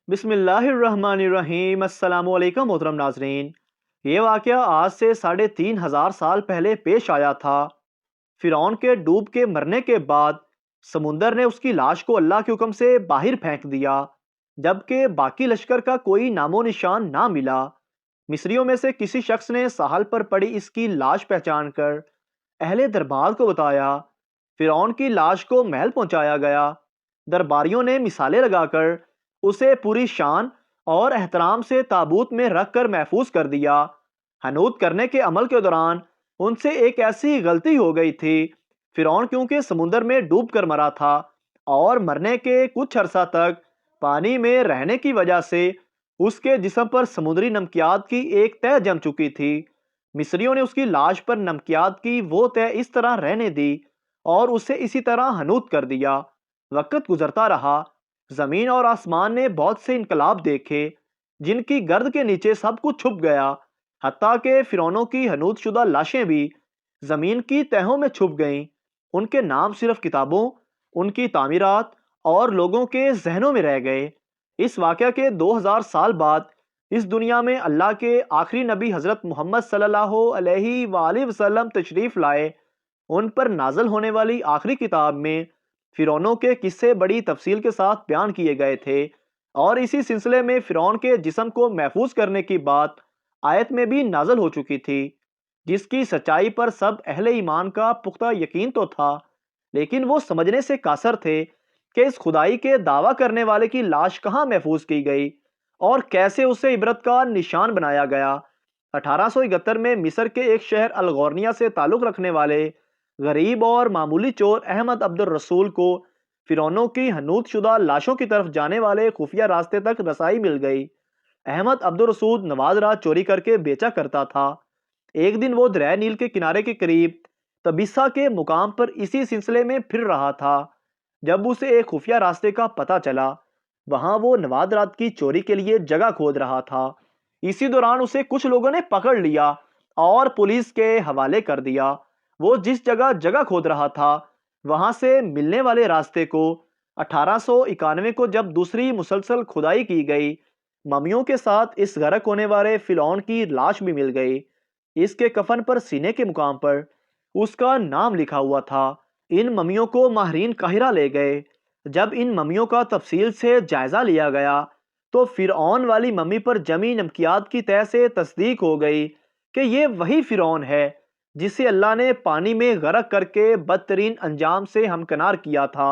بسم اللہ الرحمن الرحیم۔ السلام علیکم محترم ناظرین۔ یہ واقعہ آج سے 3500 سال پہلے پیش آیا تھا۔ فرعون کے ڈوب کے مرنے کے بعد سمندر نے اس کی لاش کو اللہ کے حکم سے باہر پھینک دیا، جبکہ باقی لشکر کا کوئی نام و نشان نہ ملا۔ مصریوں میں سے کسی شخص نے ساحل پر پڑی اس کی لاش پہچان کر اہل دربار کو بتایا۔ فرعون کی لاش کو محل پہنچایا گیا۔ درباریوں نے مثالیں لگا کر اسے پوری شان اور احترام سے تابوت میں رکھ کر محفوظ کر دیا۔ حنوط کرنے کے عمل کے دوران ان سے ایک ایسی غلطی ہو گئی تھی۔ فرعون کیونکہ سمندر میں ڈوب کر مرا تھا اور مرنے کے کچھ عرصہ تک پانی میں رہنے کی وجہ سے اس کے جسم پر سمندری نمکیات کی ایک تہ جم چکی تھی۔ مصریوں نے اس کی لاش پر نمکیات کی وہ تہ اس طرح رہنے دی اور اسے اسی طرح حنوط کر دیا۔ وقت گزرتا رہا، زمین اور آسمان نے بہت سے انقلاب دیکھے جن کی گرد کے نیچے سب کچھ چھپ گیا، حتیٰ کہ فرعونوں کی حنوط شدہ لاشیں بھی زمین کی تہوں میں چھپ گئیں۔ ان کے نام صرف کتابوں، ان کی تعمیرات اور لوگوں کے ذہنوں میں رہ گئے۔ اس واقعہ کے 2000 سال بعد اس دنیا میں اللہ کے آخری نبی حضرت محمد صلی اللہ علیہ وآلہ وسلم تشریف لائے۔ ان پر نازل ہونے والی آخری کتاب میں فرعونوں کے قصے بڑی تفصیل کے ساتھ بیان کیے گئے تھے، اور اسی سلسلے میں فرعون کے جسم کو محفوظ کرنے کی بات آیت میں بھی نازل ہو چکی تھی، جس کی سچائی پر سب اہل ایمان کا پختہ یقین تو تھا، لیکن وہ سمجھنے سے قاصر تھے کہ اس خدائی کے دعویٰ کرنے والے کی لاش کہاں محفوظ کی گئی اور کیسے اسے عبرت کا نشان بنایا گیا۔ 1871 میں مصر کے ایک شہر الغورنیہ سے تعلق رکھنے والے غریب اور معمولی چور احمد عبد الرسول کو فرعونوں کی حنوط شدہ لاشوں کی طرف جانے والے خفیہ راستے تک رسائی مل گئی۔ احمد عبد الرسول نواز رات چوری کر کے بیچا کرتا تھا۔ ایک دن وہ دریائے نیل کے کنارے کے قریب تبیسا کے مقام پر اسی سلسلے میں پھر رہا تھا جب اسے ایک خفیہ راستے کا پتہ چلا۔ وہاں وہ نواز رات کی چوری کے لیے جگہ کھود رہا تھا۔ اسی دوران اسے کچھ لوگوں نے پکڑ لیا اور پولیس کے حوالے کر دیا۔ وہ جس جگہ کھود رہا تھا وہاں سے ملنے والے راستے کو 1891 کو جب دوسری مسلسل کھدائی کی گئی، ممیوں کے ساتھ اس غرق ہونے والے فرعون کی لاش بھی مل گئی۔ اس کے کفن پر سینے کے مقام پر اس کا نام لکھا ہوا تھا۔ ان ممیوں کو ماہرین قاہرہ لے گئے۔ جب ان ممیوں کا تفصیل سے جائزہ لیا گیا تو فرعون والی ممی پر جمی نمکیات کی تہ سے تصدیق ہو گئی کہ یہ وہی فرعون ہے جسے اللہ نے پانی میں غرق کر کے بدترین انجام سے ہمکنار کیا تھا۔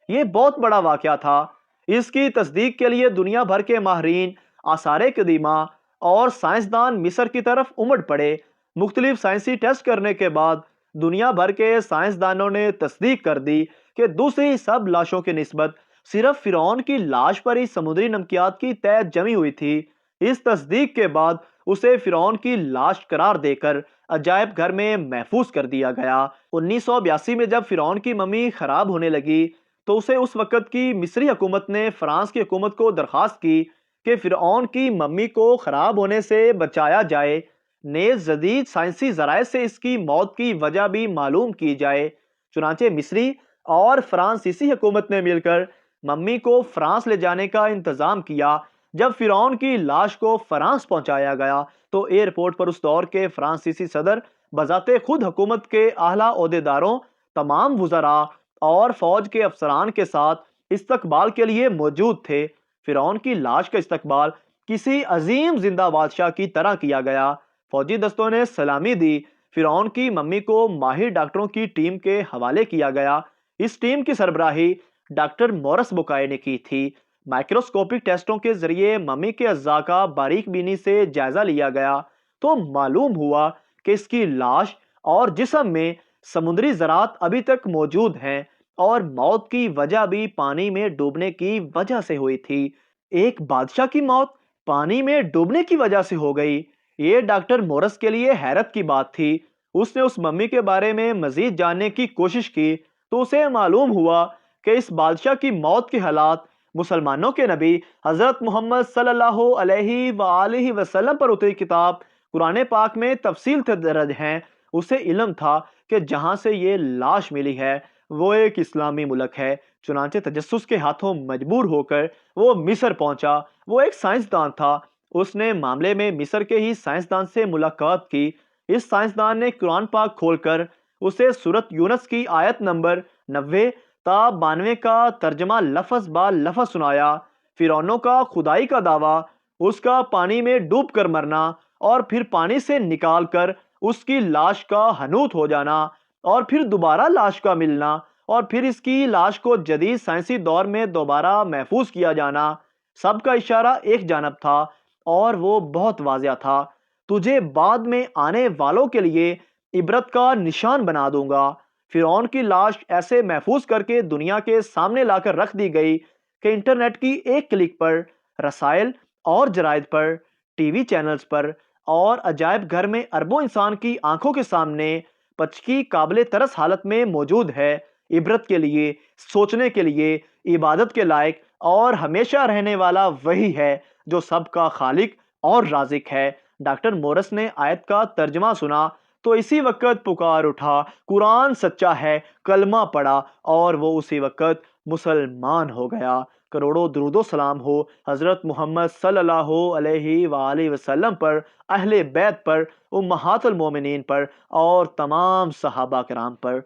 یہ بہت بڑا واقعہ تھا۔ اس کی تصدیق کے لیے دنیا بھر کے ماہرین، آثار قدیمہ اور سائنسدان مصر کی طرف امڑ پڑے۔ مختلف سائنسی ٹیسٹ کرنے کے بعد دنیا بھر کے سائنسدانوں نے تصدیق کر دی کہ دوسری سب لاشوں کے نسبت صرف فرعون کی لاش پر ہی سمندری نمکیات کی تہ جمی ہوئی تھی۔ اس تصدیق کے بعد اسے فرعون کی لاش قرار دے کر عجائب گھر میں محفوظ کر دیا گیا۔ 1982 میں جب فرعون کی ممی خراب ہونے لگی تو اسے اس وقت کی مصری حکومت نے فرانس کی حکومت کو درخواست کی کہ فرعون کی ممی کو خراب ہونے سے بچایا جائے، نیز جدید سائنسی ذرائع سے اس کی موت کی وجہ بھی معلوم کی جائے۔ چنانچہ مصری اور فرانسیسی حکومت نے مل کر ممی کو فرانس لے جانے کا انتظام کیا۔ جب فرعون کی لاش کو فرانس پہنچایا گیا تو ایئرپورٹ پر اس دور کے فرانسیسی صدر بذات خود حکومت کے اعلیٰ عہدیداروں، تمام وزراء اور فوج کے افسران کے ساتھ استقبال کے لیے موجود تھے۔ فرعون کی لاش کا استقبال کسی عظیم زندہ بادشاہ کی طرح کیا گیا۔ فوجی دستوں نے سلامی دی۔ فرعون کی ممی کو ماہر ڈاکٹروں کی ٹیم کے حوالے کیا گیا۔ اس ٹیم کی سربراہی ڈاکٹر مورس بوکائے نے کی تھی۔ مائکروسکوپک ٹیسٹوں کے ذریعے ممی کے اعضاء کا باریک بینی سے جائزہ لیا گیا تو معلوم ہوا کہ اس کی لاش اور جسم میں سمندری ذرات ابھی تک موجود ہیں اور موت کی وجہ بھی پانی میں ڈوبنے کی وجہ سے ہوئی تھی۔ ایک بادشاہ کی موت پانی میں ڈوبنے کی وجہ سے ہو گئی، یہ ڈاکٹر مورس کے لیے حیرت کی بات تھی۔ اس نے اس ممی کے بارے میں مزید جاننے کی کوشش کی تو اسے معلوم ہوا کہ اس بادشاہ کی موت کے حالات مسلمانوں کے نبی حضرت محمد صلی اللہ علیہ وآلہ وسلم پر اتری کتاب قرآن پاک میں تفصیل سے درج ہیں۔ اسے علم تھا کہ جہاں سے یہ لاش ملی ہے وہ ایک اسلامی ملک ہے۔ چنانچہ تجسس کے ہاتھوں مجبور ہو کر وہ مصر پہنچا۔ وہ ایک سائنسدان تھا۔ اس نے معاملے میں مصر کے ہی سائنسدان سے ملاقات کی۔ اس سائنسدان نے قرآن پاک کھول کر اسے سورۃ یونس کی آیت نمبر 90 تا 92 کا ترجمہ لفظ با لفظ سنایا۔ فرعونوں کا خدائی کا دعویٰ، اس کا پانی میں ڈوب کر مرنا اور پھر پانی سے نکال کر اس کی لاش کا حنوط ہو جانا اور پھر دوبارہ لاش کا ملنا اور پھر اس کی لاش کو جدید سائنسی دور میں دوبارہ محفوظ کیا جانا، سب کا اشارہ ایک جانب تھا اور وہ بہت واضح تھا۔ تجھے بعد میں آنے والوں کے لیے عبرت کا نشان بنا دوں گا۔ فرعون کی لاش ایسے محفوظ کر کے دنیا کے سامنے لا کر رکھ دی گئی کہ انٹرنیٹ کی ایک کلک پر، رسائل اور جرائد پر، ٹی وی چینلز پر اور عجائب گھر میں اربوں انسان کی آنکھوں کے سامنے پچکی قابل ترس حالت میں موجود ہے۔ عبرت کے لیے، سوچنے کے لیے، عبادت کے لائق اور ہمیشہ رہنے والا وہی ہے جو سب کا خالق اور رازق ہے۔ ڈاکٹر مورس نے آیت کا ترجمہ سنا تو اسی وقت پکار اٹھا، قرآن سچا ہے، کلمہ پڑا اور وہ اسی وقت مسلمان ہو گیا۔ کروڑوں درود و سلام ہو حضرت محمد صلی اللہ علیہ وآلہ وسلم پر، اہل بیت پر، امہات المومنین پر اور تمام صحابہ کرام پر۔